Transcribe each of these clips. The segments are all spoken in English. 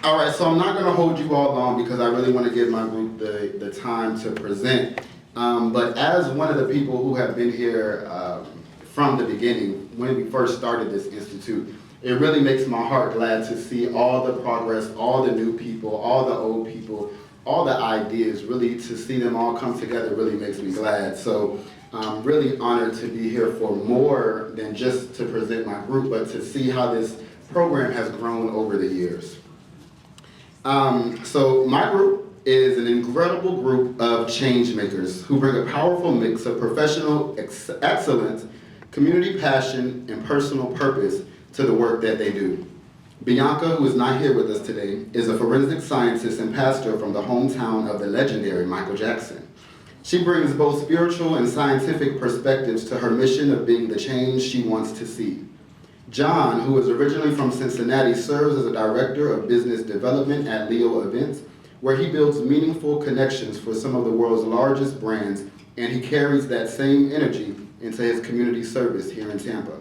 All right, so I'm not going to hold you all long because I really want to give my group the time to present. But as one of the people who have been here from the beginning, when we first started this institute, it really makes my heart glad to see all the progress, all the new people, all the old people, all the ideas, really to see them all come together really makes me glad. So I'm really honored to be here for more than just to present my group, but to see how this program has grown over the years. So my group is an incredible group of change makers who bring a powerful mix of professional excellence, community passion, and personal purpose to the work that they do. Bianca, who is not here with us today, is a forensic scientist and pastor from the hometown of the legendary Michael Jackson. She brings both spiritual and scientific perspectives to her mission of being the change she wants to see. John, who is originally from Cincinnati, serves as a director of business development at Leo Events, where he builds meaningful connections for some of the world's largest brands, and he carries that same energy into his community service here in Tampa.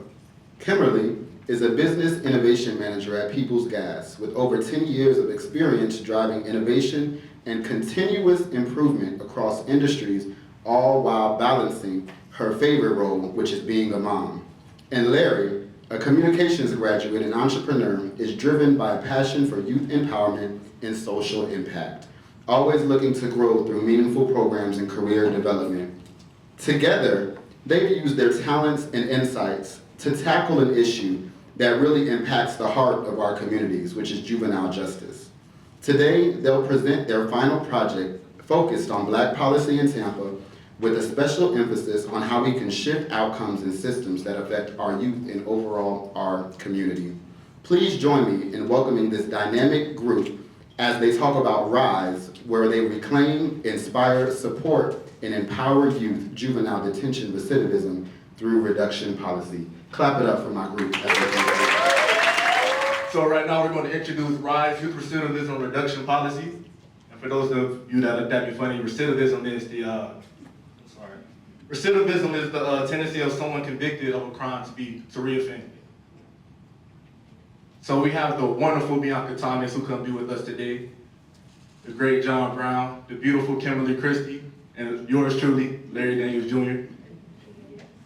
Kimely is a business innovation manager at People's Gas with over 10 years of experience driving innovation and continuous improvement across industries, all while balancing her favorite role, which is being a mom. And Larry, a communications graduate and entrepreneur, is driven by a passion for youth empowerment and social impact, always looking to grow through meaningful programs and career development. Together, they've used their talents and insights to tackle an issue that really impacts the heart of our communities, which is juvenile justice. Today, they'll present their final project focused on Black policy in Tampa, with a special emphasis on how we can shift outcomes and systems that affect our youth and overall our community. Please join me in welcoming this dynamic group as they talk about R.I.S.E, where they reclaim, inspire, support, and empower youth juvenile detention recidivism through reduction policy. Clap it up for my group. So right now we're going to introduce R.I.S.E Youth Recidivism Reduction Policy. And for those of you that looked at me funny, recidivism is the Recidivism is the tendency of someone convicted of a crime to reoffend. So we have the wonderful Bianca Thomas who come be with us today, the great John Brown, the beautiful Kimely Christie, and yours truly, Larry Daniels Jr.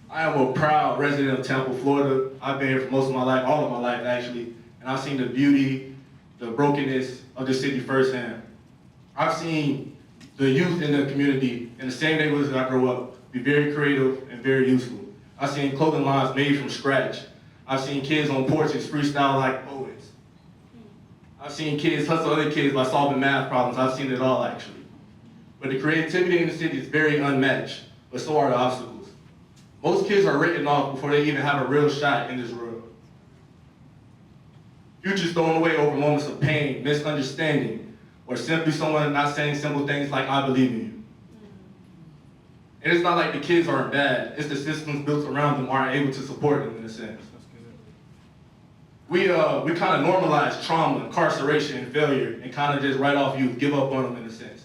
I am a proud resident of Tampa, Florida. I've been here for most of my life, all of my life actually, and I've seen the beauty, the brokenness of the city firsthand. I've seen the youth in the community in the same neighborhoods that I grew up be very creative and very useful. I've seen clothing lines made from scratch. I've seen kids on porches freestyle like poets. I've seen kids hustle other kids by solving math problems. I've seen it all actually. But the creativity in the city is very unmatched, but so are the obstacles. Most kids are written off before they even have a real shot in this world. Futures thrown away over moments of pain, misunderstanding, or simply someone not saying simple things like, I believe in you. And it's not like the kids aren't bad, it's the systems built around them aren't able to support them in a sense. We kind of normalize trauma, incarceration, and failure, and kind of just write off youth, give up on them in a sense.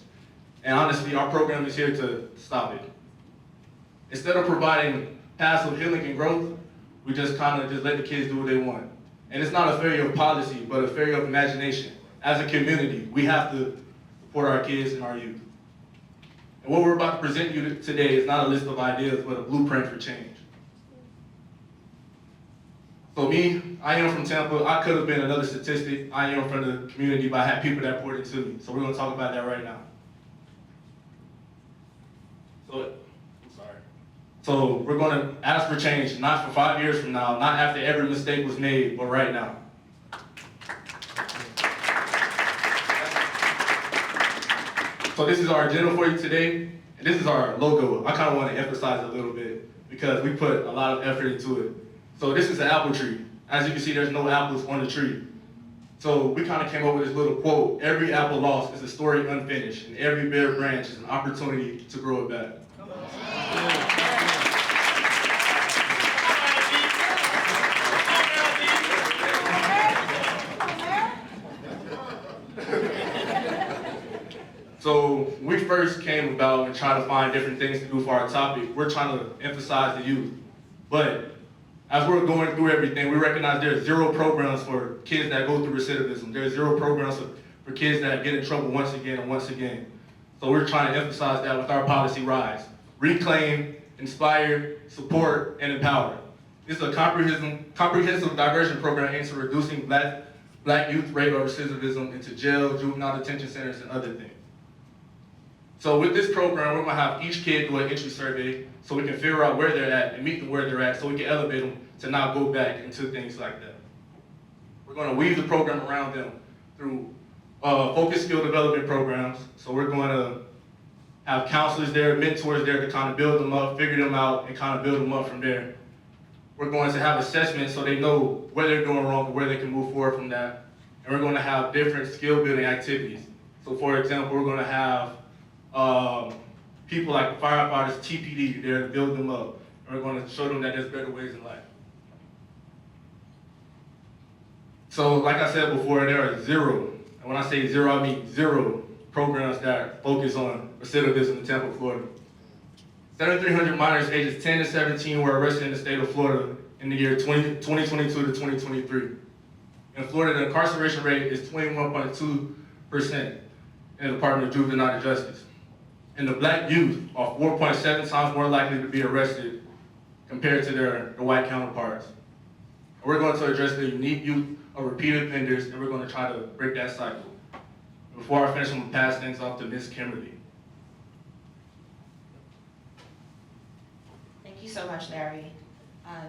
And honestly, our program is here to stop it. Instead of providing passive healing and growth, we just kind of just let the kids do what they want. And it's not a failure of policy, but a failure of imagination. As a community, we have to support our kids and our youth. And what we're about to present you today is not a list of ideas, but a blueprint for change. So me, I am from Tampa. I could have been another statistic. I am from the community, but I had people that poured into me. So we're going to talk about that right now. So we're going to ask for change, not for 5 years from now, not after every mistake was made, but right now. So this is our agenda for you today, and this is our logo. I kind of want to emphasize it a little bit because we put a lot of effort into it. So this is an apple tree. As you can see, there's no apples on the tree. So we kind of came up with this little quote: every apple lost is a story unfinished, and every bare branch is an opportunity to grow it back. So when we first came about and trying to find different things to do for our topic, we're trying to emphasize the youth. But As we're going through everything, we recognize there's 0 programs for kids that go through recidivism. There's 0 programs for kids that get in trouble once again and once again. So we're trying to emphasize that with our policy R.I.S E. Reclaim, inspire, support, and empower. This is a comprehensive diversion program aimed at reducing black youth rate of recidivism into jail, juvenile detention centers, and other things. So with this program, we're gonna have each kid do an entry survey so we can figure out where they're at and meet them where they're at so we can elevate them to not go back into things like that. We're gonna weave the program around them through focused skill development programs. So we're going to have counselors there, mentors there to kind of build them up, figure them out, and kind of build them up from there. We're going to have assessments so they know where they're doing wrong and where they can move forward from that. And we're going to have different skill building activities. So for example, we're going to have people like firefighters, TPD, there to build them up. And we're going to show them that there's better ways in life. So like I said before, there are 0, and when I say 0, I mean 0 programs that focus on recidivism in Tampa, Florida. 7,300 minors ages 10 to 17 were arrested in the state of Florida in the year 2022 to 2023. In Florida, the incarceration rate is 21.2% in the Department of Juvenile Justice. And the black youth are 4.7 times more likely to be arrested compared to their white counterparts. And we're going to address the unique youth of repeat offenders, and we're going to try to break that cycle. Before I finish, I'm going to pass things off to Ms. Kimely. Thank you so much, Larry.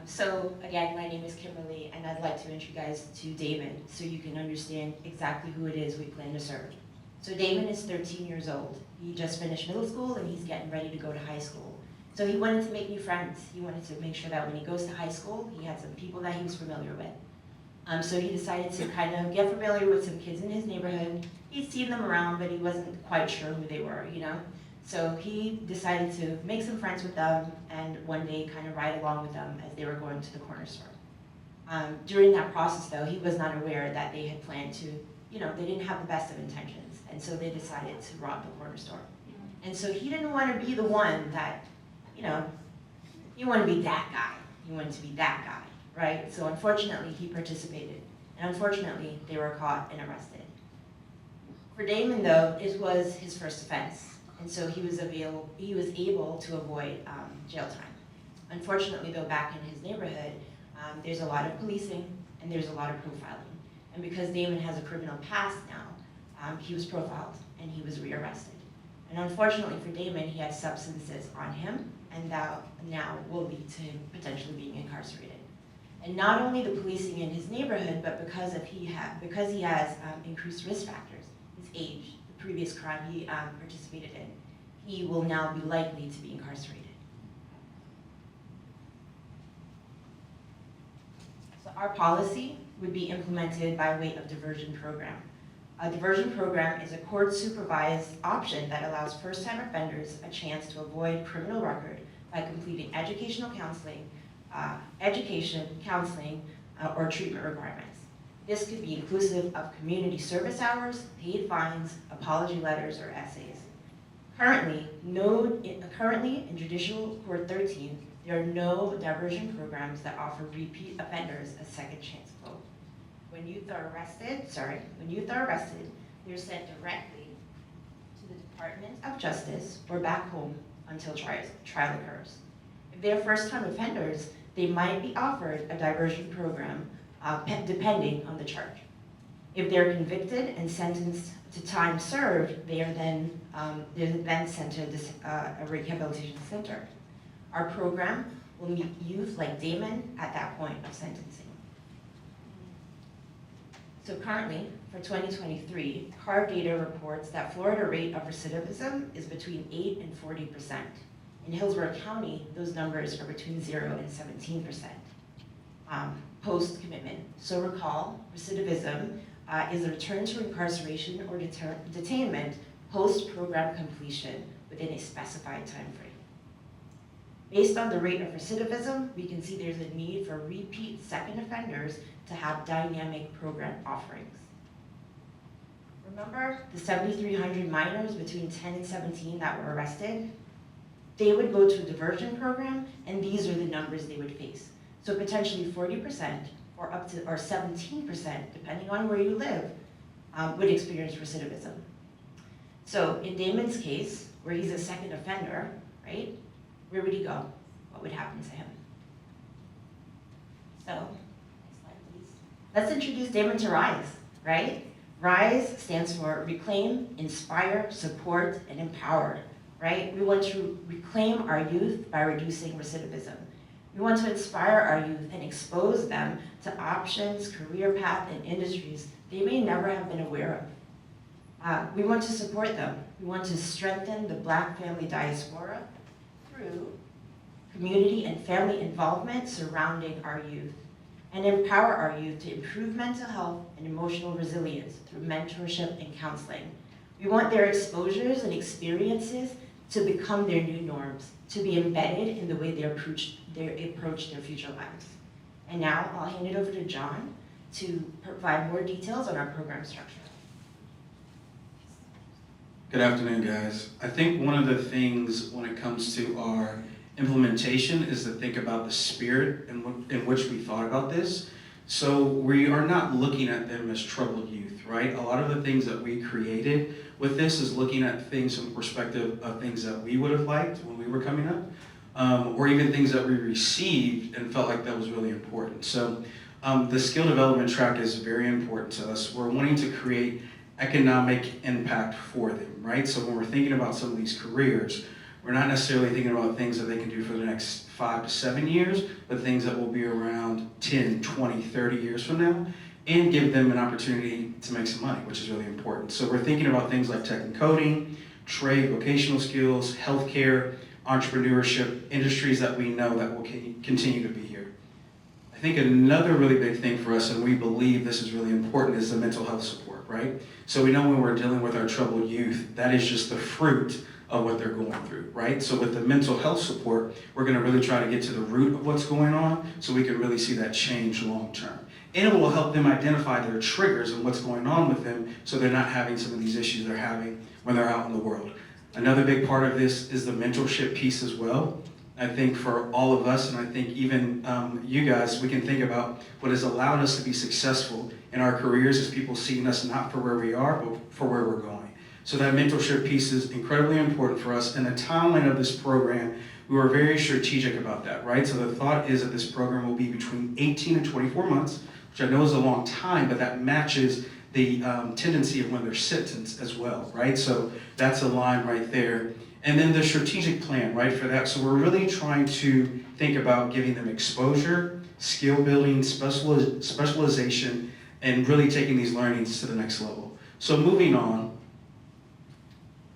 So again, my name is Kimely, and I'd like to introduce you guys to Damon so you can understand exactly who it is we plan to serve. So Damon is 13 years old. He just finished middle school and he's getting ready to go to high school. So he wanted to make new friends. He wanted to make sure that when he goes to high school, he had some people that he was familiar with. So he decided to kind of get familiar with some kids in his neighborhood. He'd seen them around, but he wasn't quite sure who they were, you know? So he decided to make some friends with them and one day kind of ride along with them as they were going to the corner store. During that process though, he was not aware that they had planned to, you know, they didn't have the best of intentions. And so they decided to rob the corner store. And so he didn't want to be the one that, you know, he wanted to be that guy. He wanted to be that guy, right? So unfortunately, he participated. And unfortunately, they were caught and arrested. For Damon though, it was his first offense. And so he was able to avoid jail time. Unfortunately though, back in his neighborhood, there's a lot of policing and there's a lot of profiling. And because Damon has a criminal past now, he was profiled and he was rearrested. And unfortunately for Damon, he had substances on him, and that now will lead to him potentially being incarcerated. And not only the policing in his neighborhood, but because he has increased risk factors, his age, the previous crime he participated in, he will now be likely to be incarcerated. So our policy would be implemented by way of diversion program. A diversion program is a court-supervised option that allows first-time offenders a chance to avoid criminal record by completing educational counseling, or treatment requirements. This could be inclusive of community service hours, paid fines, apology letters, or essays. Currently, in Judicial Court 13, there are no diversion programs that offer repeat offenders a second chance vote. When youth are arrested, they're sent directly to the Department of Justice or back home until trial occurs. If they're first-time offenders, they might be offered a diversion program depending on the charge. If they're convicted and sentenced to time served, they're then sent to a rehabilitation center. Our program will meet youth like Damon at that point of sentencing. So currently, for 2023, CARB data reports that Florida rate of recidivism is between 8 and 40%. In Hillsborough County, those numbers are between 0 and 17% post-commitment. So recall, recidivism is a return to incarceration or detainment post-program completion within a specified time frame. Based on the rate of recidivism, we can see there's a need for repeat second offenders to have dynamic program offerings. Remember the 7,300 minors between 10 and 17 that were arrested? They would go to a diversion program, and these are the numbers they would face. So potentially 40% or up to, or 17%, depending on where you live, would experience recidivism. So in Damon's case, where he's a second offender, right? Where would he go? What would happen to him? So, next slide, please. Let's introduce Damon to R.I.S E, right? R.I.S E stands for Reclaim, Inspire, Support, and Empower, right? We want to reclaim our youth by reducing recidivism. We want to inspire our youth and expose them to options, career path, and industries they may never have been aware of. We want to support them. We want to strengthen the Black family diaspora through community and family involvement surrounding our youth, and empower our youth to improve mental health and emotional resilience through mentorship and counseling. We want their exposures and experiences to become their new norms, to be embedded in the way they approach their future lives. And now I'll hand it over to John to provide more details on our program structure. Good afternoon, guys. I think one of the things when it comes to our implementation is to think about the spirit in which we thought about this. So we are not looking at them as troubled youth, right? A lot of the things that we created with this is looking at things from the perspective of things that we would have liked when we were coming up, or even things that we received and felt like that was really important. So the skill development track is very important to us. We're wanting to create economic impact for them, right? So when we're thinking about some of these careers, we're not necessarily thinking about things that they can do for the next 5 to 7 years, but things that will be around 10, 20, 30 years from now, and give them an opportunity to make some money, which is really important. So we're thinking about things like tech and coding, trade, vocational skills, healthcare, entrepreneurship, industries that we know that will continue to be here. I think another really big thing for us, and we believe this is really important, is the mental health support, right? So we know when we're dealing with our troubled youth, that is just the fruit of what they're going through, right? So with the mental health support, we're gonna really try to get to the root of what's going on so we can really see that change long term. And it will help them identify their triggers and what's going on with them so they're not having some of these issues they're having when they're out in the world. Another big part of this is the mentorship piece as well. I think for all of us, and I think even you guys, we can think about what has allowed us to be successful in our careers as people seeing us not for where we are, but for where we're going. So that mentorship piece is incredibly important for us. And the timeline of this program, we were very strategic about that, right? So the thought is that this program will be between 18 and 24 months, which I know is a long time, but that matches the tendency of when they're sentenced as well, right? So that's a line right there. And then the strategic plan, right, for that. So we're really trying to think about giving them exposure, skill building, specialization, and really taking these learnings to the next level. So moving on,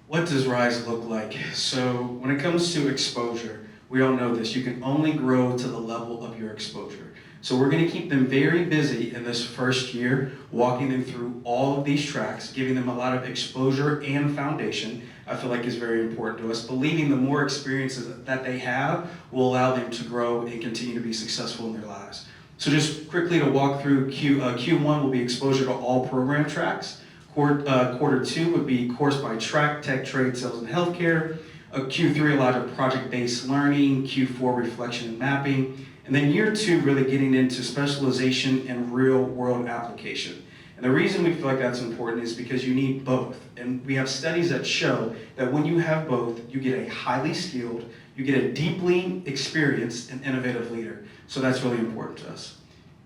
what does R.I.S.E look like? So when it comes to exposure, we all know this, you can only grow to the level of your exposure. So we're gonna keep them very busy in this first year, walking them through all of these tracks, giving them a lot of exposure and foundation. I feel like is very important to us. Believing the more experiences that they have will allow them to grow and continue to be successful in their lives. So just quickly to walk through, Q1 will be exposure to all program tracks. Quarter 2 would be course by track, tech, trade, sales, and healthcare. Q3, a lot of project-based learning. Q4, reflection and mapping. And then year 2, really getting into specialization and real-world application. And the reason we feel like that's important is because you need both. And we have studies that show that when you have both, you get a highly skilled, you get a deeply experienced and innovative leader. So that's really important to us.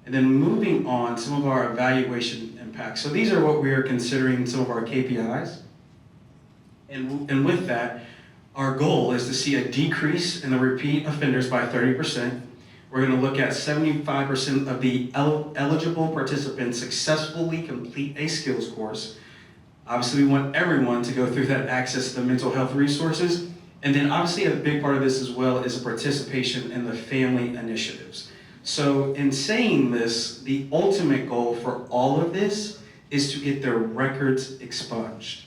And then moving on, some of our evaluation impacts. So these are what we are considering some of our KPIs. And with that, our goal is to see a decrease in the repeat offenders by 30%. We're going to look at 75% of the eligible participants successfully complete a skills course. Obviously, we want everyone to go through that access to the mental health resources. And then obviously a big part of this as well is a participation in the family initiatives. So in saying this, the ultimate goal for all of this is to get their records expunged.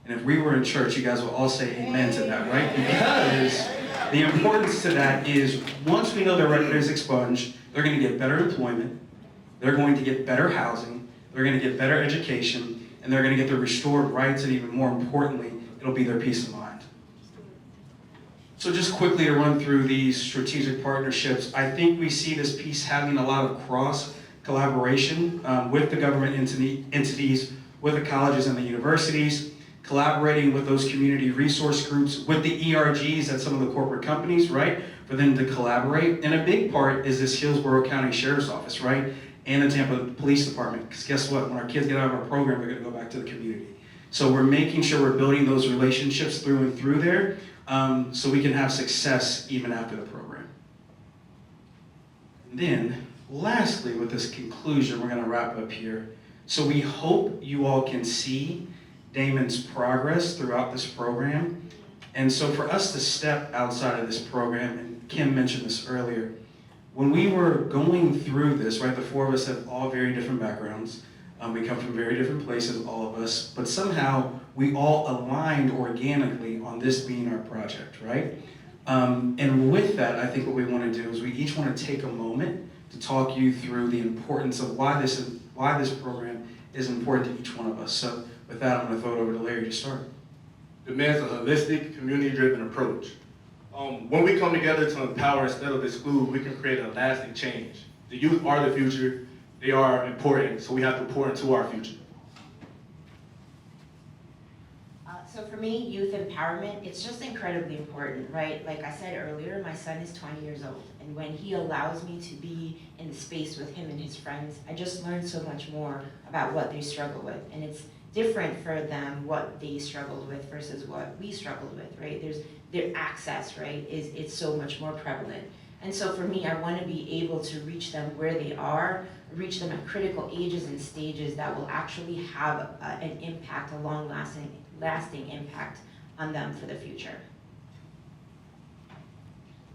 And if we were in church, you guys will all say amen to that, right? Because the importance to that is once we know their record is expunged, they're going to get better employment, they're going to get better housing, they're going to get better education, and they're going to get their restored rights, and even more importantly, it'll be their peace of mind. So just quickly to run through these strategic partnerships, I think we see this piece having a lot of cross collaboration with the government entities, with the colleges and the universities, collaborating with those community resource groups, with the ERGs at some of the corporate companies, right? For them to collaborate. And a big part is this Hillsborough County Sheriff's Office, right? And the Tampa Police Department. Because guess what? When our kids get out of our program, they're gonna go back to the community. So we're making sure we're building those relationships through and through there so we can have success even after the program. And then, lastly, with this conclusion, we're gonna wrap up here. So we hope you all can see Damon's progress throughout this program. And so for us to step outside of this program, and Kim mentioned this earlier, when we were going through this, right, the four of us have all very different backgrounds. We come from very different places, all of us, but somehow we all aligned organically on this being our project, right? And with that, I think what we want to do is we each want to take a moment to talk you through the importance of why this program is important to each one of us. So with that, I'm going to throw it over to Larry to start. Demands a holistic, community-driven approach. When we come together to empower instead of exclude, we can create a lasting change. The youth are the future. They are important, so we have to pour into our future. So for me, youth empowerment, it's just incredibly important, right? Like I said earlier, my son is 20 years old, and when he allows me to be in the space with him and his friends, I just learn so much more about what they struggle with. And it's different for them what they struggled with versus what we struggled with, right? Their access, right, it's so much more prevalent. And so for me, I want to be able to reach them where they are, reach them at critical ages and stages that will actually have an impact, a long-lasting impact on them for the future.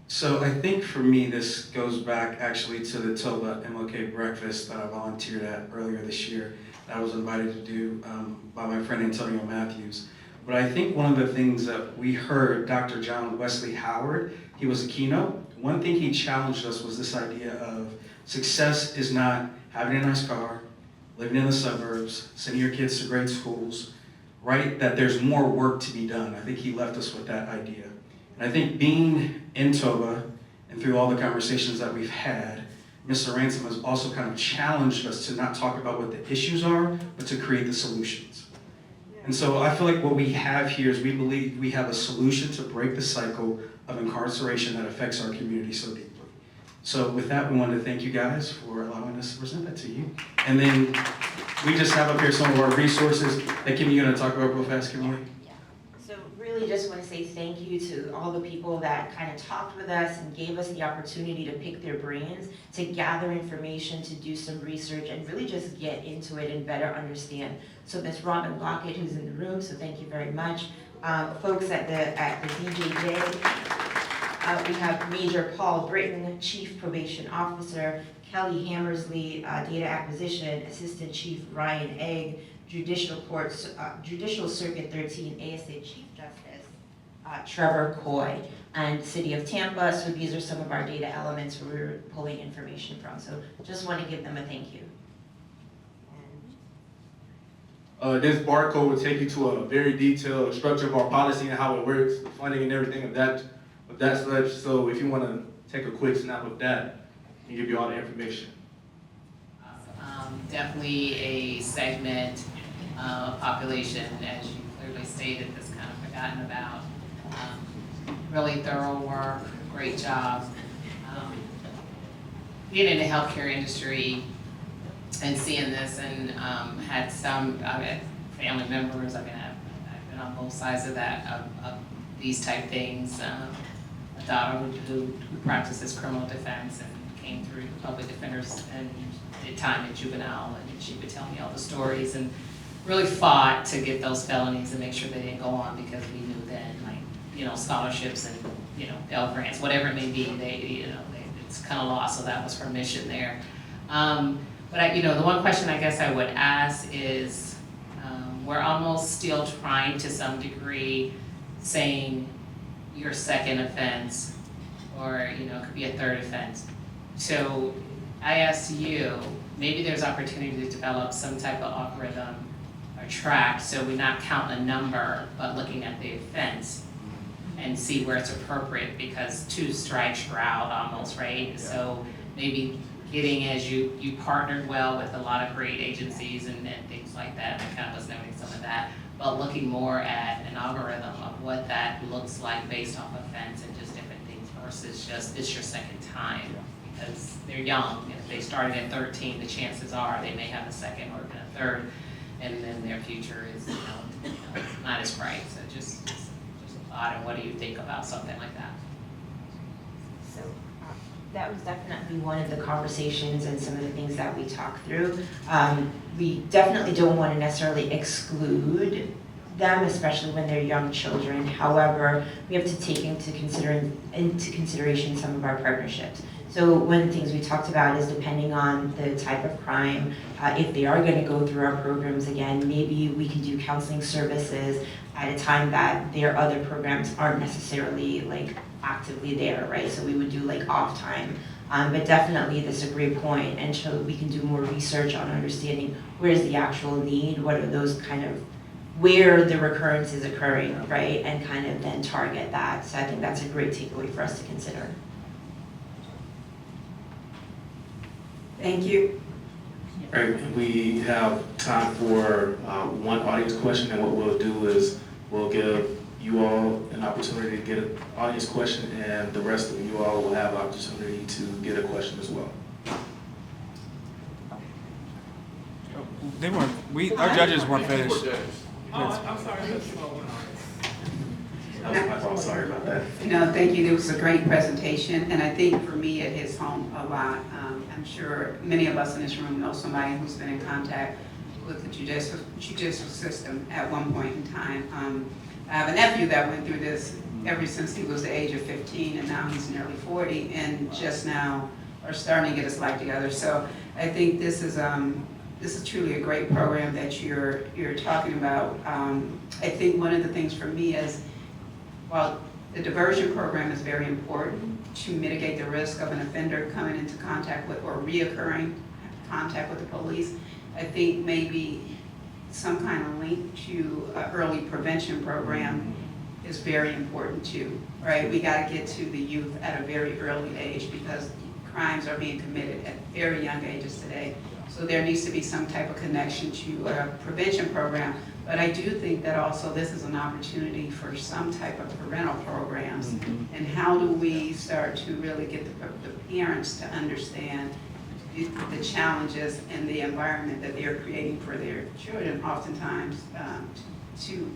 So I think for me, this goes back actually to the Toba MLK breakfast that I volunteered at earlier this year that I was invited to do by my friend Antonio Matthews. But I think one of the things that we heard Dr. John Wesley Howard, he was a keynote. One thing he challenged us was this idea of success is not having a nice car, living in the suburbs, sending your kids to great schools, right? That there's more work to be done. I think he left us with that idea. And I think being in Toba and through all the conversations that we've had, Mr. Ransom has also kind of challenged us to not talk about what the issues are, but to create the solutions. And so I feel like what we have here is we believe we have a solution to break the cycle of incarceration that affects our community so deeply. So with that, we wanted to thank you guys for allowing us to present that to you. And then we just have up here some of our resources that Kim, you're going to talk about real fast, Kimely? Yeah. So really just want to say thank you to all the people that kind of talked with us and gave us the opportunity to pick their brains, to gather information, to do some research, and really just get into it and better understand. So Ms. Robin Lockett, who's in the room, so thank you very much. Folks at the DJJ, we have Major Paul Britton, Chief Probation Officer, Kelly Hammersley, Data Acquisition, Assistant Chief Ryan Egg, Judicial Circuit 13 ASA Chief Justice, Trevor Coy, and City of Tampa. So these are some of our data elements where we're pulling information from. So just want to give them a thank you. This barcode will take you to a very detailed structure of our policy and how it works, the funding and everything of that such. So if you want to take a quick snap of that, and give you all the information. Definitely a segment of population, as you clearly stated, that's kind of forgotten about. Really thorough work, great job. Being in the healthcare industry and seeing this, and had some family members. I've been on both sides of that, of these type things. A daughter who practices criminal defense and came through the public defenders and did time at juvenile, and she would tell me all the stories and really fought to get those felonies and make sure they didn't go on, because we knew then, like, scholarships and, Pell Grants, whatever it may be, it's kind of lost, so that was her mission there. But the one question I guess I would ask is, we're almost still trying to some degree saying your second offense, or it could be a third offense. So I ask you, maybe there's opportunity to develop some type of algorithm or track, so we're not counting a number, but looking at the offense. and see where it's appropriate, because two strikes you're out almost, right? Yeah. So maybe getting, as you partnered well with a lot of great agencies and things like that, I kind of was noting some of that, but looking more at an algorithm of what that looks like based off offense and just different things versus just it's your second time. Because they're young, and if they started at 13, the chances are they may have a second or even a third, and then their future is not as bright. So just a thought, and what do you think about something like that? So that was definitely one of the conversations and some of the things that we talked through. We definitely don't want to necessarily exclude them, especially when they're young children. However, we have to take into consideration some of our partnerships. So one of the things we talked about is depending on the type of crime, if they are going to go through our programs again, maybe we can do counseling services at a time that their other programs aren't necessarily like actively there, right? So we would do like off time. But definitely this is a great point, and so we can do more research on understanding where's the actual need, what are those kind of, where the recurrence is occurring, right? And kind of then target that. So I think that's a great takeaway for us to consider. Thank you. All right, we have time for one audience question, and what we'll do is we'll give you all an opportunity to get an audience question, and the rest of you all will have an opportunity to get a question as well. They weren't. Our judges weren't finished. I'm sorry. That was my fault, sorry about that. No, thank you. It was a great presentation, and I think for me it hits home a lot. I'm sure many of us in this room know somebody who's been in contact with the judicial system at one point in time. I have a nephew that went through this ever since he was the age of 15, and now he's nearly 40, and just now are starting to get his life together. So I think this is truly a great program that you're talking about. I think one of the things for me is, while the diversion program is very important to mitigate the risk of an offender coming into contact with or reoccurring contact with the police, I think maybe some kind of link to an early prevention program is very important too, right? We got to get to the youth at a very early age because crimes are being committed at very young ages today. So there needs to be some type of connection to a prevention program. But I do think that also this is an opportunity for some type of parental programs. And how do we start to really get the parents to understand the challenges and the environment that they're creating for their children, oftentimes to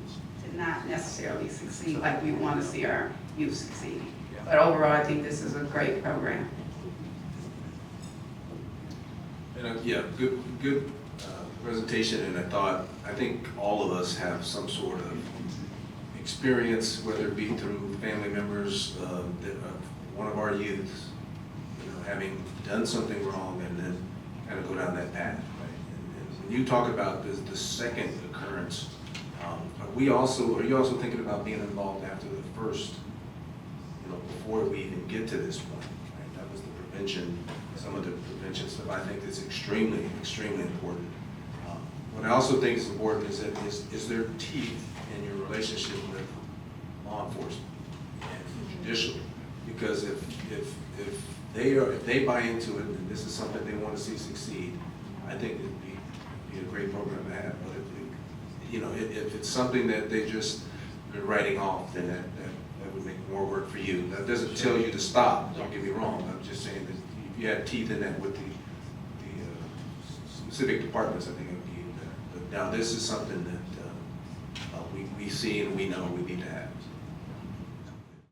not necessarily succeed like we want to see our youth succeed. But overall, I think this is a great program. And yeah, good presentation, and I think all of us have some sort of experience, whether it be through family members of one of our youths, having done something wrong and then kind of go down that path, right? And when you talk about the second occurrence, are you also thinking about being involved after the first, before we even get to this point, right? That was the prevention, some of the prevention stuff. I think is extremely, extremely important. What I also think is important is that is there teeth in your relationship with law enforcement and judicial, because if they buy into it and this is something they want to see succeed, I think it'd be a great program to have. But if it's something that they're writing off, then that would make more work for you. That doesn't tell you to stop. Don't get me wrong. I'm just saying that if you had teeth in that with the specific departments, I think it would be better. But now this is something that we see and we know we need to have.